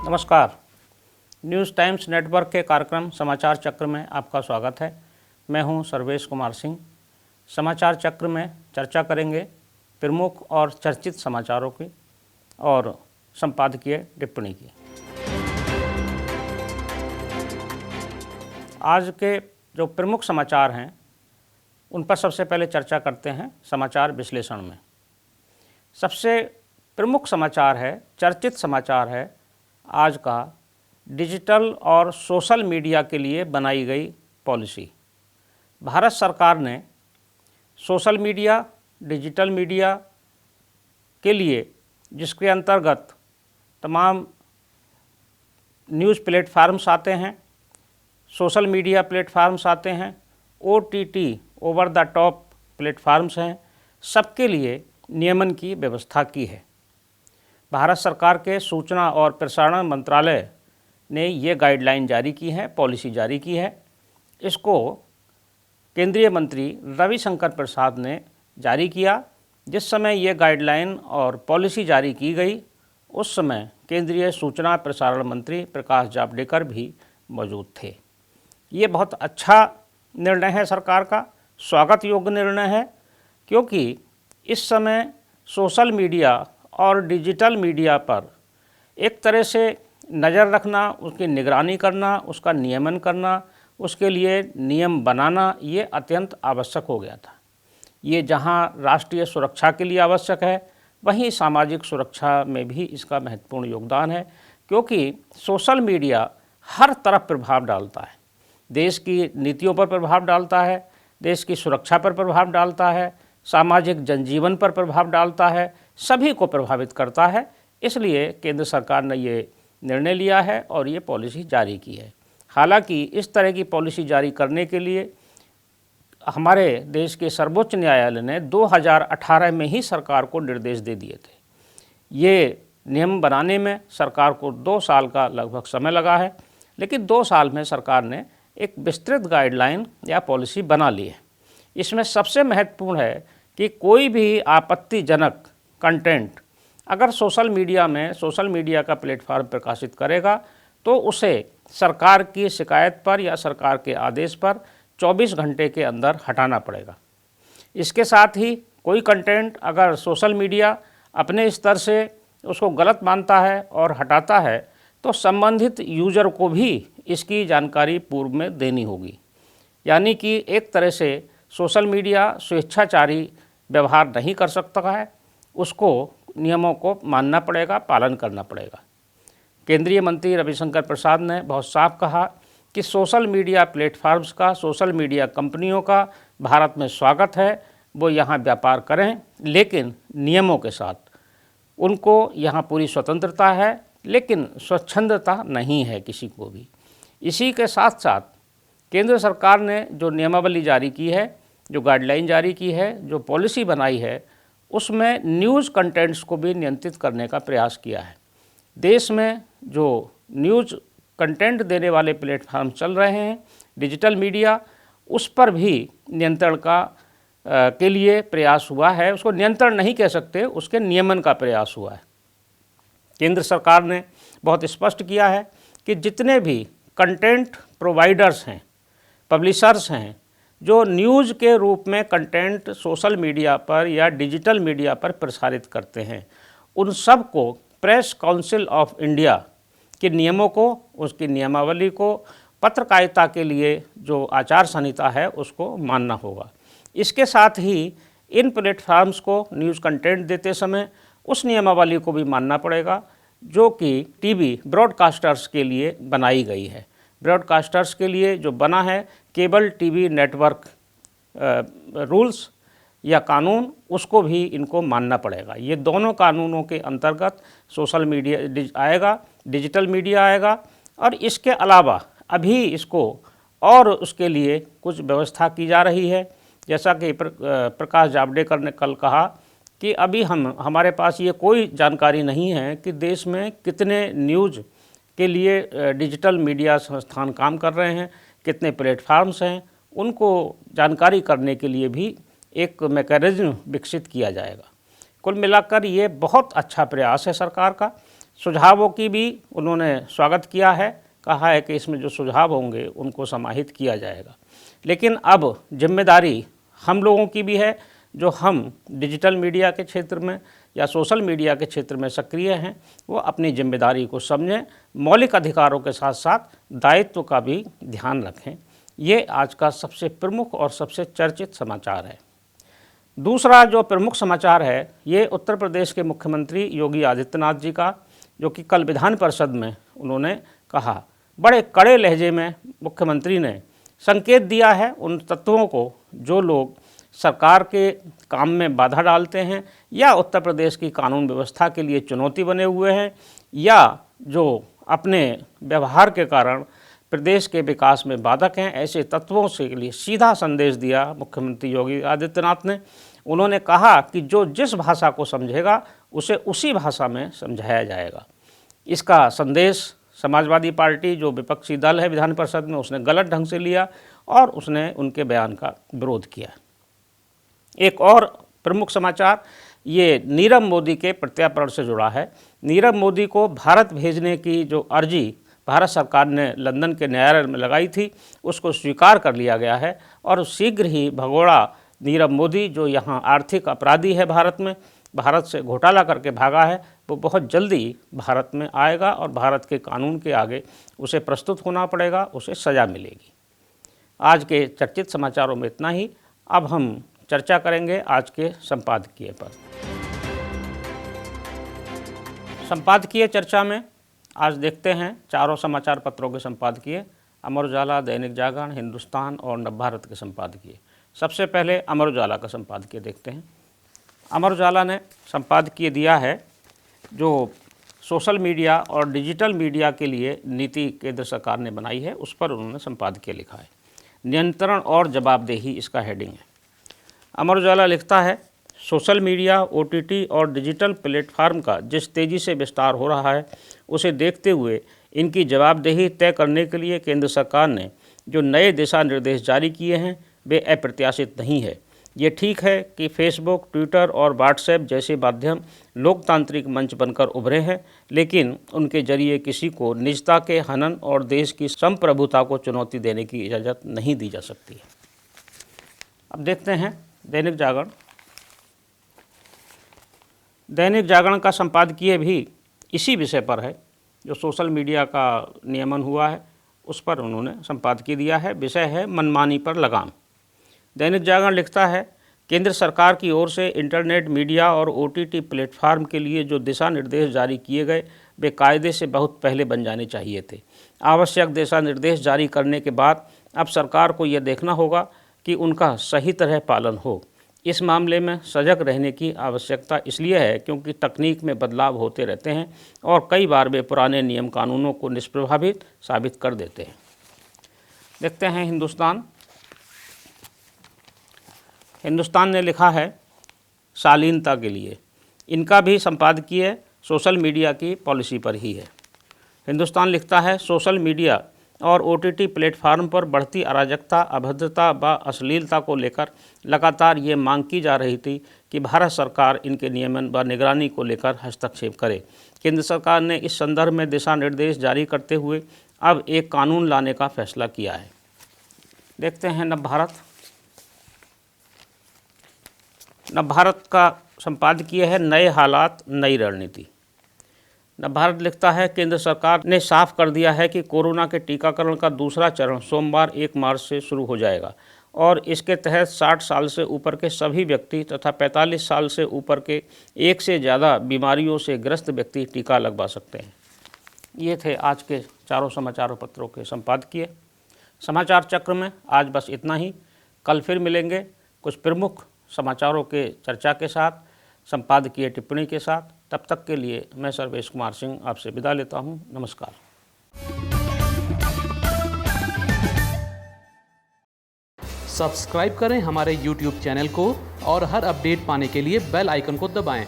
नमस्कार। News times network के कार्यक्रम समाचार चक्र में आपका स्वागत है। मैं हूं सर्वेश कुमार सिंह। समाचार चक्र में चर्चा करेंगे प्रमुख और चर्चित समाचारों की और संपादकीय टिप्पणी की। आज के जो प्रमुख समाचार हैं उन पर सबसे पहले चर्चा करते हैं समाचार विश्लेषण में। सबसे प्रमुख समाचार है, चर्चित समाचार है आज का डिजिटल और सोशल मीडिया के लिए बनाई गई पॉलिसी। भारत सरकार ने सोशल मीडिया, डिजिटल मीडिया के लिए जिसके अंतर्गत तमाम न्यूज़ प्लेटफार्म्स आते हैं, सोशल मीडिया प्लेटफार्म्स आते हैं, OTT over the top platforms हैं, सबके लिए नियमन की व्यवस्था की है। भारत सरकार के सूचना और प्रसारण मंत्रालय ने ये गाइडलाइन जारी की है, पॉलिसी जारी की है। इसको केंद्रीय मंत्री रविशंकर प्रसाद ने जारी किया। जिस समय ये गाइडलाइन और पॉलिसी जारी की गई उस समय केंद्रीय सूचना प्रसारण मंत्री प्रकाश जावड़ेकर भी मौजूद थे। ये बहुत अच्छा निर्णय है सरकार का, स्वागत योग्य निर्णय है, क्योंकि इस समय सोशल मीडिया और डिजिटल मीडिया पर एक तरह से नज़र रखना, उसकी निगरानी करना, उसका नियमन करना, उसके लिए नियम बनाना, ये अत्यंत आवश्यक हो गया था। ये जहाँ राष्ट्रीय सुरक्षा के लिए आवश्यक है, वहीं सामाजिक सुरक्षा में भी इसका महत्वपूर्ण योगदान है, क्योंकि सोशल मीडिया हर तरफ प्रभाव डालता है। देश की नीतियों पर प्रभाव डालता है, देश की सुरक्षा पर प्रभाव डालता है, सामाजिक जनजीवन पर प्रभाव डालता है, सभी को प्रभावित करता है। इसलिए केंद्र सरकार ने ये निर्णय लिया है और ये पॉलिसी जारी की है। हालांकि इस तरह की पॉलिसी जारी करने के लिए हमारे देश के सर्वोच्च न्यायालय ने 2018 में ही सरकार को निर्देश दे दिए थे। ये नियम बनाने में सरकार को 2 साल का लगभग समय लगा है, लेकिन 2 साल में सरकार ने एक विस्तृत गाइडलाइन या पॉलिसी बना ली है। इसमें सबसे महत्वपूर्ण है कि कोई भी आपत्तिजनक कंटेंट अगर सोशल मीडिया का प्लेटफार्म प्रकाशित करेगा तो उसे सरकार की शिकायत पर या सरकार के आदेश पर 24 घंटे के अंदर हटाना पड़ेगा। इसके साथ ही कोई कंटेंट अगर सोशल मीडिया अपने स्तर से उसको गलत मानता है और हटाता है तो संबंधित यूज़र को भी इसकी जानकारी पूर्व में देनी होगी। यानी कि एक तरह से सोशल मीडिया स्वेच्छाचारी व्यवहार नहीं कर सकता है, उसको नियमों को मानना पड़ेगा, पालन करना पड़ेगा। केंद्रीय मंत्री रविशंकर प्रसाद ने बहुत साफ कहा कि सोशल मीडिया प्लेटफार्म्स का, सोशल मीडिया कंपनियों का भारत में स्वागत है, वो यहाँ व्यापार करें, लेकिन नियमों के साथ। उनको यहाँ पूरी स्वतंत्रता है, लेकिन स्वच्छंदता नहीं है किसी को भी। इसी के साथ साथ केंद्र सरकार ने जो नियमावली जारी की है, जो गाइडलाइन जारी की है, जो पॉलिसी बनाई है, उसमें न्यूज़ कंटेंट्स को भी नियंत्रित करने का प्रयास किया है। देश में जो न्यूज़ कंटेंट देने वाले प्लेटफार्म चल रहे हैं, डिजिटल मीडिया, उस पर भी नियंत्रण के लिए प्रयास हुआ है। उसको नियंत्रण नहीं कह सकते, उसके नियमन का प्रयास हुआ है। केंद्र सरकार ने बहुत स्पष्ट किया है कि जितने भी कंटेंट प्रोवाइडर्स हैं, पब्लिशर्स हैं, जो न्यूज़ के रूप में कंटेंट सोशल मीडिया पर या डिजिटल मीडिया पर प्रसारित करते हैं, उन सब को प्रेस काउंसिल ऑफ इंडिया के नियमों को, उसकी नियमावली को, पत्रकारिता के लिए जो आचार संहिता है उसको मानना होगा। इसके साथ ही इन प्लेटफार्म्स को न्यूज़ कंटेंट देते समय उस नियमावली को भी मानना पड़ेगा जो कि टीवी ब्रॉडकास्टर्स के लिए बनाई गई है। ब्रॉडकास्टर्स के लिए जो बना है केबल टीवी नेटवर्क रूल्स या कानून, उसको भी इनको मानना पड़ेगा। ये दोनों कानूनों के अंतर्गत सोशल मीडिया आएगा, डिजिटल मीडिया आएगा, और इसके अलावा अभी इसको और उसके लिए कुछ व्यवस्था की जा रही है। जैसा कि प्रकाश जावड़ेकर ने कल कहा कि अभी हमारे पास ये कोई जानकारी नहीं है कि देश में कितने न्यूज़ के लिए डिजिटल मीडिया संस्थान काम कर रहे हैं, कितने प्लेटफार्म्स हैं, उनको जानकारी करने के लिए भी एक मैकेनिज्म विकसित किया जाएगा। कुल मिलाकर ये बहुत अच्छा प्रयास है सरकार का। सुझावों की भी उन्होंने स्वागत किया है, कहा है कि इसमें जो सुझाव होंगे उनको समाहित किया जाएगा। लेकिन अब जिम्मेदारी हम लोगों की भी है, जो हम डिजिटल मीडिया के क्षेत्र में या सोशल मीडिया के क्षेत्र में सक्रिय हैं, वो अपनी जिम्मेदारी को समझें, मौलिक अधिकारों के साथ साथ दायित्व का भी ध्यान रखें। ये आज का सबसे प्रमुख और सबसे चर्चित समाचार है। दूसरा जो प्रमुख समाचार है, ये उत्तर प्रदेश के मुख्यमंत्री योगी आदित्यनाथ जी का, जो कि कल विधान परिषद में उन्होंने कहा, बड़े कड़े लहजे में मुख्यमंत्री ने संकेत दिया है उन तत्वों को जो लोग सरकार के काम में बाधा डालते हैं या उत्तर प्रदेश की कानून व्यवस्था के लिए चुनौती बने हुए हैं, या जो अपने व्यवहार के कारण प्रदेश के विकास में बाधक हैं, ऐसे तत्वों से के लिए सीधा संदेश दिया मुख्यमंत्री योगी आदित्यनाथ ने। उन्होंने कहा कि जो जिस भाषा को समझेगा उसे उसी भाषा में समझाया जाएगा। इसका संदेश समाजवादी पार्टी जो विपक्षी दल है विधान परिषद में, उसने गलत ढंग से लिया और उसने उनके बयान का विरोध किया। एक और प्रमुख समाचार ये नीरव मोदी के प्रत्यार्पण से जुड़ा है। नीरव मोदी को भारत भेजने की जो अर्जी भारत सरकार ने लंदन के न्यायालय में लगाई थी, उसको स्वीकार कर लिया गया है और शीघ्र ही भगोड़ा नीरव मोदी, जो यहाँ आर्थिक अपराधी है भारत में, भारत से घोटाला करके भागा है, वो बहुत जल्दी भारत में आएगा और भारत के कानून के आगे उसे प्रस्तुत होना पड़ेगा, उसे सज़ा मिलेगी। आज के चर्चित समाचारों में इतना ही। अब हम चर्चा करेंगे आज के संपादकीय पर। संपादकीय चर्चा में आज देखते हैं चारों समाचार पत्रों के संपादकीय, अमर उजाला, दैनिक जागरण, हिंदुस्तान और नवभारत के संपादकीय। सबसे पहले अमर उजाला का संपादकीय देखते हैं। अमर उजाला ने संपादकीय दिया है जो सोशल मीडिया और डिजिटल मीडिया के लिए नीति केंद्र सरकार ने बनाई है, उस पर उन्होंने संपादकीय लिखा है। नियंत्रण और जवाबदेही इसका हेडिंग है। अमर उजाला लिखता है, सोशल मीडिया, OTT और डिजिटल प्लेटफार्म का जिस तेज़ी से विस्तार हो रहा है, उसे देखते हुए इनकी जवाबदेही तय करने के लिए केंद्र सरकार ने जो नए दिशा निर्देश जारी किए हैं वे अप्रत्याशित नहीं है। ये ठीक है कि फेसबुक, ट्विटर और व्हाट्सएप जैसे माध्यम लोकतांत्रिक मंच बनकर उभरे हैं, लेकिन उनके जरिए किसी को निजता के हनन और देश की संप्रभुता को चुनौती देने की इजाज़त नहीं दी जा सकती है। अब देखते हैं दैनिक जागरण। दैनिक जागरण का संपादकीय भी इसी विषय पर है, जो सोशल मीडिया का नियमन हुआ है उस पर उन्होंने संपादकीय दिया है। विषय है मनमानी पर लगाम। दैनिक जागरण लिखता है, केंद्र सरकार की ओर से इंटरनेट मीडिया और OTT प्लेटफार्म के लिए जो दिशा निर्देश जारी किए गए वे कायदे से बहुत पहले बन जाने चाहिए थे। आवश्यक दिशा निर्देश जारी करने के बाद अब सरकार को यह देखना होगा कि उनका सही तरह पालन हो। इस मामले में सजग रहने की आवश्यकता इसलिए है क्योंकि तकनीक में बदलाव होते रहते हैं और कई बार वे पुराने नियम कानूनों को निष्प्रभावित साबित कर देते हैं। देखते हैं हिंदुस्तान। हिंदुस्तान ने लिखा है शालीनता के लिए। इनका भी संपादकीय सोशल मीडिया की पॉलिसी पर ही है। हिंदुस्तान लिखता है, सोशल मीडिया और OTT प्लेटफार्म पर बढ़ती अराजकता, अभद्रता व अश्लीलता को लेकर लगातार ये मांग की जा रही थी कि भारत सरकार इनके नियमन व निगरानी को लेकर हस्तक्षेप करे। केंद्र सरकार ने इस संदर्भ में दिशा निर्देश जारी करते हुए अब एक कानून लाने का फैसला किया है। देखते हैं नवभारत। नवभारत का संपादकीय है नए हालात नई रणनीति। नवभारत लिखता है, केंद्र सरकार ने साफ कर दिया है कि कोरोना के टीकाकरण का दूसरा चरण सोमवार 1 मार्च से शुरू हो जाएगा और इसके तहत 60 साल से ऊपर के सभी व्यक्ति तथा 45 साल से ऊपर के एक से ज़्यादा बीमारियों से ग्रस्त व्यक्ति टीका लगवा सकते हैं। ये थे आज के चारों समाचार पत्रों के संपादकीय। समाचार चक्र में आज बस इतना ही। कल फिर मिलेंगे कुछ प्रमुख समाचारों के चर्चा के साथ, संपादकीय टिप्पणी के साथ। तब तक के लिए मैं सर्वेश कुमार सिंह आपसे विदा लेता हूँ। नमस्कार। सब्सक्राइब करें हमारे YouTube चैनल को और हर अपडेट पाने के लिए बेल आइकन को दबाएं।